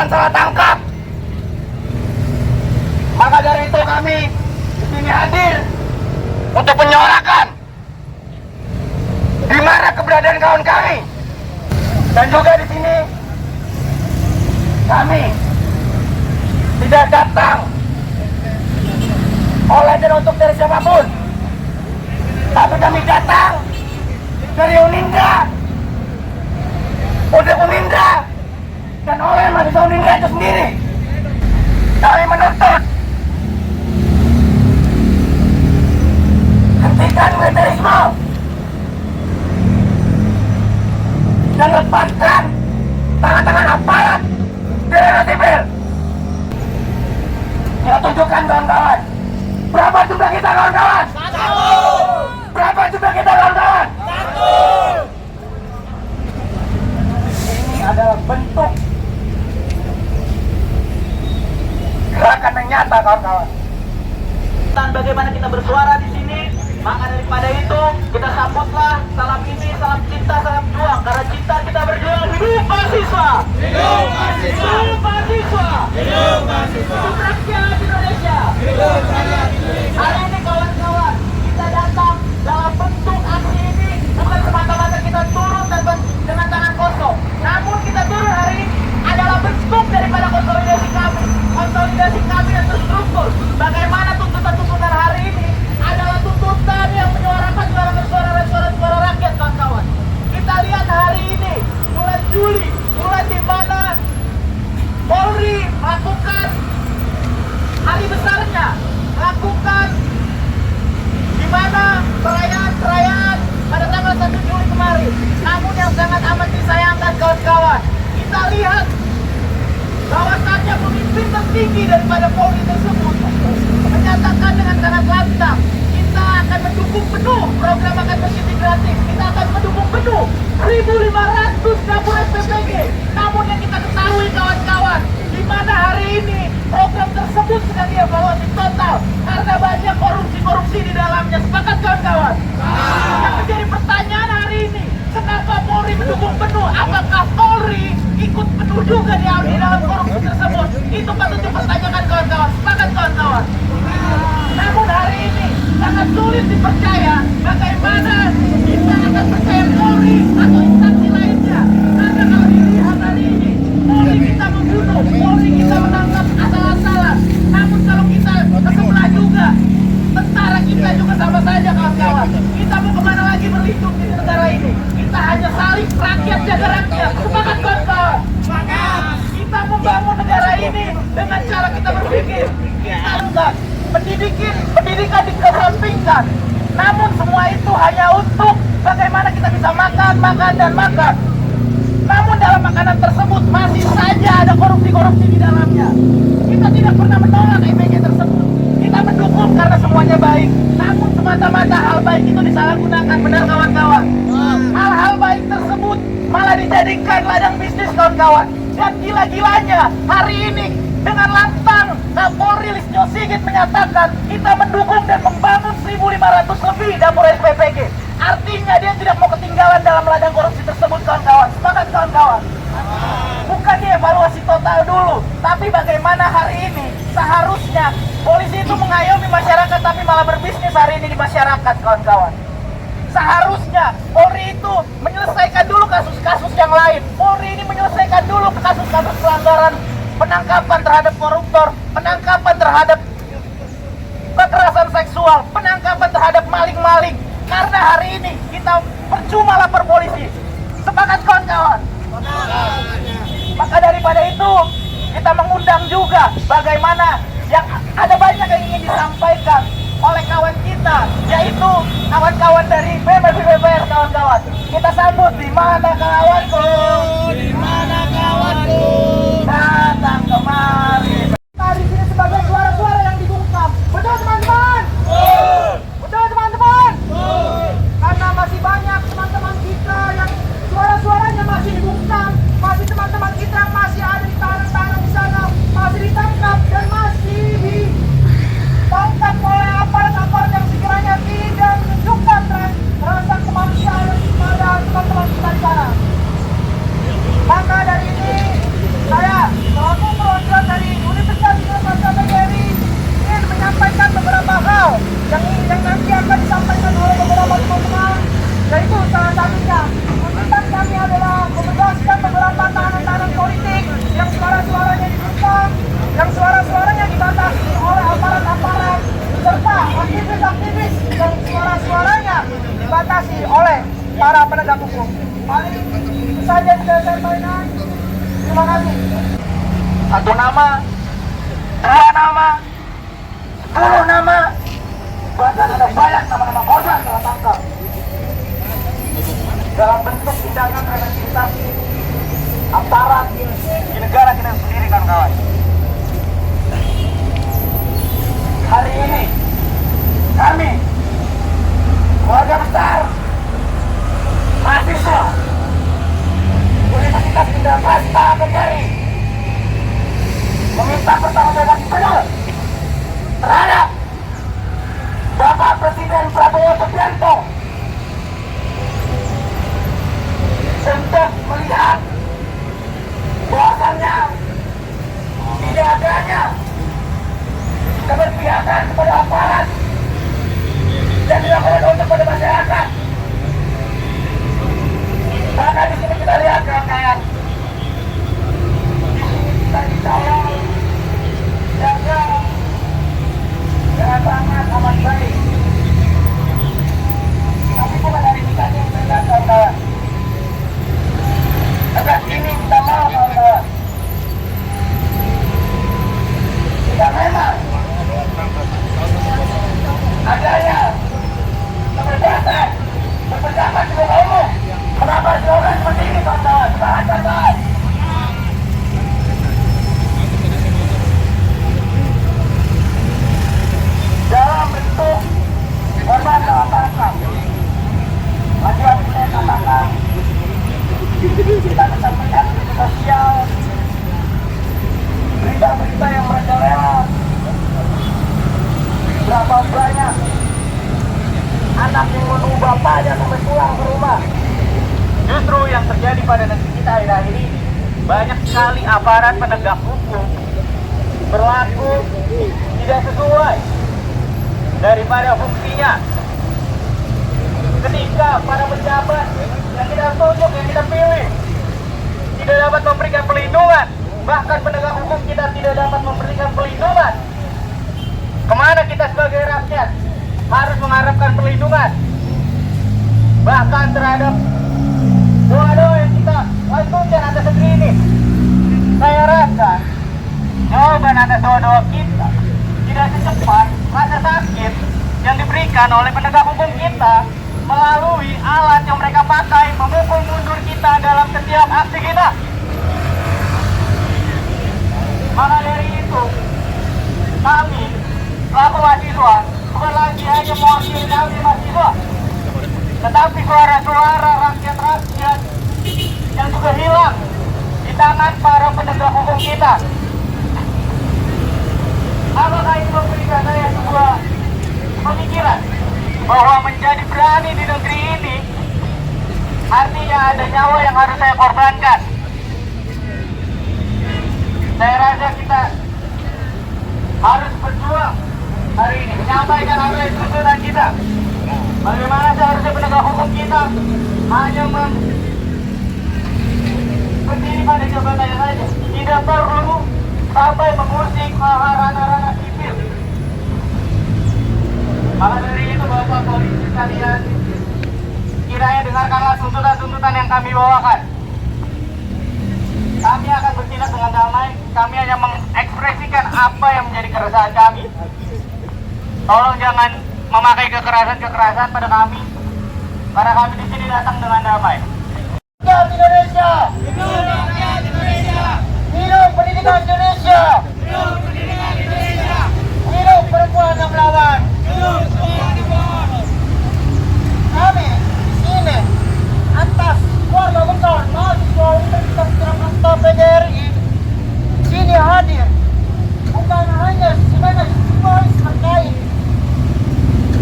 bukan salah tangkap. Maka dari itu kami di sini hadir untuk menyuarakan di mana keberadaan kawan kami. Dan juga di sini kami tidak datang oleh dan untuk dari siapapun, tapi kami datang dari Unindra untuk Unindra dan oleh manusia Unindra itu sendiri. Kami menuntut hentikan militerisme dan lepaskan tangan-tangan aparat di daerah sipil. Kita tunjukkan kawan-kawan, berapa jumlah kita kawan-kawan? 1. Berapa jumlah kita kawan-kawan? 1. Ini adalah bentuk gerakan yang nyata kawan-kawan. Dan bagaimana kita bersuara di sini, maka daripada itu kita sambutlah salam ini, salam cinta, salam juang. Karena cinta kita berjuang. Hidup mahasiswa! Hidup mahasiswa! Hidup mahasiswa! Hidup mahasiswa! Hidup rakyat Indonesia! Hidup rakyat Indonesia! Hari ini kawan-kawan, kita datang dalam bentuk aksi ini bukan semata-mata kita turun dengan tangan kosong. Namun kita turun hari ini adalah bentuk daripada konsolidasi kami yang terstruktur. Bagaimana tuntutan hari ini adalah tuntutan yang menyuarakan suara rakyat kawan-kawan. Kita lihat hari ini bulan Juli, bulan di mana Polri melakukan hari besarnya, melakukan di mana perayaan pada tanggal 1 Juli kemarin. Namun yang sangat amat disayangkan kawan-kawan, kita lihat bahwasannya pemimpin tertinggi daripada Polri tersebut menyatakan dengan sangat lantang, kita akan mendukung penuh program makan bergizi gratis. Kita akan mendukung penuh 1.500 dapur SPPG. Namun yang kita ketahui kawan-kawan, di mana hari ini program tersebut sedang dievaluasi total karena banyak korupsi di dalamnya. Sepakat kawan-kawan? Yang menjadi pertanyaan hari ini, kenapa Polri mendukung penuh? Apakah Polri ikut penuh juga di dalam korupsi tersebut? Itu patut dipertanyakan kawan-kawan. Sepakat kawan-kawan? Namun hari ini sangat sulit dipercaya bagaimana kita akan percaya Polri atau instansi lainnya. Karena kalau dilihat hari ini, Polri kita membunuh, Polri kita menangkap asal-asalan. Namun kalau kita ke sebelah juga, tentara kita juga sama saja kawan-kawan. Kita mau kemana lagi berlindung di negara ini? Kita hanya saling rakyat jaga rakyat. Sepakat kawan-kawan? Sepakat. Kita membangun negara ini dengan cara kita berpikir. Kita enggak pendidikan dikesampingkan. Namun semua itu hanya untuk bagaimana kita bisa makan. Namun dalam makanan tersebut masih saja ada korupsi di dalamnya. Kita tidak pernah menolak IPG tersebut. Kita mendukung karena semuanya baik. Namun semata-mata hal baik itu disalahgunakan, benar kawan-kawan? Hal-hal baik tersebut malah dijadikan ladang bisnis kawan-kawan. Dan gila-gilanya hari ini dengan lantang Kapolri Listio Sigit menyatakan kita mendukung dan membangun 1.500 lebih dapur SPPG. Artinya dia tidak mau ketinggalan dalam ladang korupsi tersebut kawan-kawan. Sepakat kawan-kawan? Bukan dievaluasi total dulu, tapi bagaimana hari ini seharusnya polisi itu mengayomi masyarakat tapi malah berbisnis hari ini di masyarakat kawan-kawan. Seharusnya Polri itu menyelesaikan dulu kasus-kasus yang lain. Polri ini menyelesaikan dulu kasus-kasus pelanggaran, penangkapan terhadap koruptor, penangkapan terhadap kekerasan seksual, penangkapan terhadap maling-maling. Karena hari ini kita percuma lapor polisi. Sepakat kawan-kawan? Maka daripada itu kita mengundang juga bagaimana yang ada banyak yang ingin disampaikan oleh kawan kita, yaitu kawan-kawan dari BPR kawan-kawan. Kita sambut, di mana kawanku? Di mana kawanku? Datang kemari. Nah, di sini sebagai suara-suara yang dibungkam. Betul teman-teman? Betul teman-teman? Karena masih banyak teman-teman kita yang suara-suaranya masih dibungkam, masih teman-teman kita yang masih ada di tahanan-tahanan di sana, masih ditangkap dan masih ditangkap oleh aparat-aparat yang sekiranya tidak menunjukkan rasa kemanusiaan kepada teman-teman kita di sana. Maka dari ini saya aktivis-aktivis yang suara-suaranya dibatasi oleh para penegak hukum. Paling itu saja yang saya sampaikan. Terima kasih. 1 nama, 2 nama, 10 nama, bahkan ada banyak nama-nama korban telah tangkap dalam bentuk tindakan representasi aparat di negara kita sendiri, kawan-kawan. Hari ini kami, keluarga besar mahasiswa Universitas Indraprasta PGRI, meminta pertanggungjawaban penuh terhadap Bapak Presiden Prabowo Subianto untuk melihat bahwasannya tidak adanya keberpihakan kepada aparat dan dilakukan untuk pada masyarakat. Maka di sini kita lihat, kawan-kawan, di sini kita ditolong jaga dengan sangat amat baik. Tapi bukan dari kita yang benar, kawan-kawan. Atas ini kita mau, kawan-kawan. Kita memang adanya kebebasan berpendapat di muka umum. Kenapa slogan seperti ini, kawan-kawan? Kawan-kawan, dalam bentuk korban dalam tangkap. Lagi-lagi saya katakan, kita bisa melihat di sosial berita-berita yang merajalela. Berapa banyak anak yang menunggu bapaknya sampai pulang ke rumah. Justru yang terjadi pada negeri kita akhir-akhir ini, banyak sekali aparat penegak hukum berlaku tidak sesuai daripada fungsinya. Ketika para pejabat yang kita tunjuk, yang kita pilih, tidak dapat memberikan pelindungan, bahkan penegak hukum kita tidak dapat memberikan pelindungan, kemana kita sebagai rakyat harus mengharapkan pelindungan? Bahkan terhadap doa-doa yang kita lantunkan atas negeri ini, saya rasa jawaban atas doa-doa kita tidak secepat rasa sakit yang diberikan oleh penegak hukum kita melalui alat yang mereka pakai memukul mundur kita dalam setiap aksi kita. Maka dari itu, kami selaku mahasiswa bukan lagi hanya mewakili kami mahasiswa, tetapi suara-suara rakyat-rakyat yang juga hilang di tangan para penegak hukum kita. Apakah ini memberikan saya sebuah pemikiran bahwa menjadi berani di negeri ini artinya ada nyawa yang harus saya korbankan? Saya rasa kita harus berjuang hari ini, menyampaikan apa yang tuntutan kita. Bagaimana seharusnya penegak hukum kita hanya berdiri pada jabatannya saja, tidak perlu sampai mengusik ranah-ranah sipil. Maka dari itu, Bapak polisi sekalian, kiranya dengarkanlah tuntutan-tuntutan yang kami bawakan. Kami akan bertindak dengan damai. Kami hanya mengekspresikan apa yang menjadi keresahan kami. Tolong jangan memakai kekerasan-kekerasan pada kami, karena kami di sini datang dengan damai. Hidup Indonesia! Hidup rakyat Indonesia! Hidup pendidikan Indonesia! Hidup pendidikan Indonesia! Hidup perempuan yang melawan! Hidup perempuan yang melawan! Kami di sini atas keluarga besar mahasiswa Universitas Indraprasta PGRI sini hadir bukan hanya sebagai simbolis terkait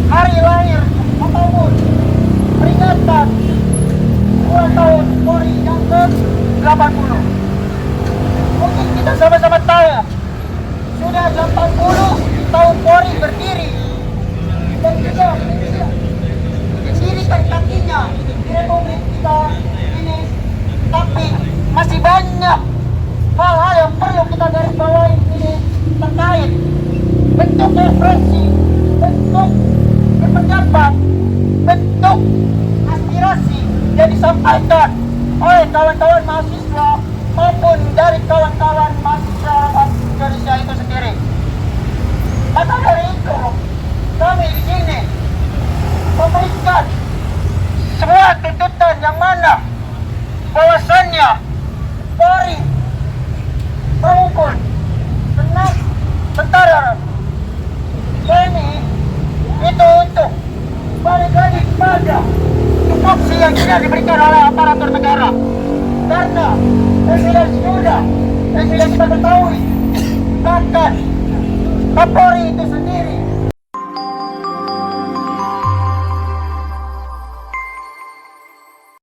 hari lahir ataupun peringatan 2 tahun Polri yang ke-80. Mungkin kita sama-sama tahu sudah 80 tahun Polri berdiri dan juga berdiri kakinya di Republik kita ini, tapi masih banyak hal-hal yang perlu kita garis bawahi ini terkait bentuk represi, bentuk aspirasi yang disampaikan oleh kawan-kawan mahasiswa maupun dari kawan-kawan mahasiswa Indonesia itu sendiri. Maka dari itu, kami di sini memberikan sebuah tuntutan yang mana bahwasannya Polri mengukur tentara TNI itu untuk balik lagi pada tupoksi yang tidak diberikan oleh aparatur negara, karena yang sudah kita ketahui bahkan Kapolri